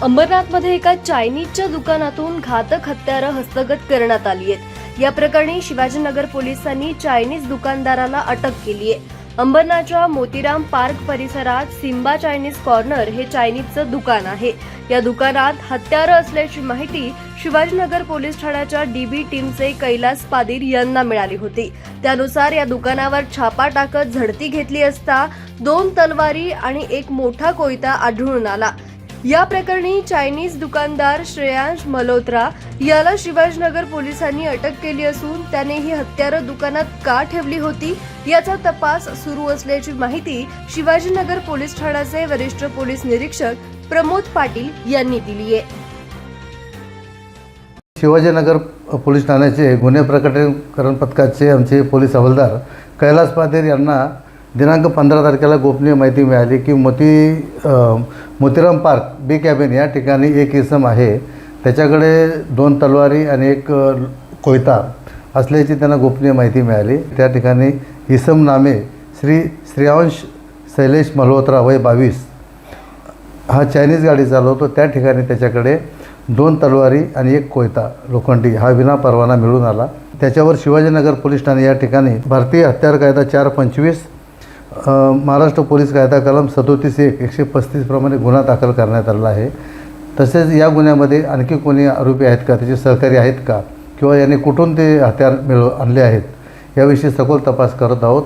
अंबरनाथमध्ये एका चायनीजच्या दुकानातून घातक हत्यारं हस्तगत करण्यात आली आहेत। या प्रकरणी शिवाजीनगर पोलिसांनी चायनीज दुकानदाराला अटक केली आहे। अंबरनाथच्या मोतीराम पार्क परिसरात सिम्बा चायनीज कॉर्नर हे चायनीजचं दुकान आहे। या दुकानात हत्यारं असल्याची माहिती शिवाजीनगर पोलीस ठाण्याच्या डीबी टीमचे कैलास पादीर यांना मिळाली होती। त्यानुसार या दुकानावर छापा टाकत झडती घेतली असता 2 तलवारी आणि एक मोठा कोयता आढळून आला। या प्रकरणी चायनीज दुकानदार श्रेयांश मल्होत्रा याला शिवाजीनगर पोलिसांनी अटक केली असून त्याने ही हत्यारं दुकानात का ठेवली होती याचा तपास सुरू असल्याची माहिती शिवाजीनगर पोलीस ठाण्याचे वरिष्ठ पोलीस निरीक्षक प्रमोद पाटील यांनी दिली आहे। शिवाजीनगर पोलीस ठाण्याचे गुन्हे प्रकटीकरण पथकाचे आमचे पोलीस हवालदार कैलास पादीर यांना दिनांक 15 तारखेला गोपनीय माहिती मिळाली की मोतीराम पार्क बी कॅबिन या ठिकाणी एक इसम आहे, त्याच्याकडे 2 तलवारी आणि एक कोयता असल्याची त्यांना गोपनीय माहिती मिळाली। त्या ठिकाणी इसम नामे श्रेयांश शैलेश मल्होत्रा वय 22 हा चायनीज गाडी चालवतो। त्या ठिकाणी त्याच्याकडे 2 तलवारी आणि एक कोयता लोखंडी हा विना परवाना मिळून आला। त्याच्यावर शिवाजीनगर पोलीस ठाणे या ठिकाणी भारतीय हत्यार कायदा 425 महाराष्ट्र पोलीस कायदा कलम 37(1) 135 प्रमाणे गुन्हा दाखल करण्यात आला आहे। तसेच या गुन्ह्यामध्ये आणखी कोणी आरोपी आहेत का, त्याचे सहकारी आहेत का, किंवा याने कुठून ते हत्यार आणले आहेत याविषयी सखोल तपास करत आहोत।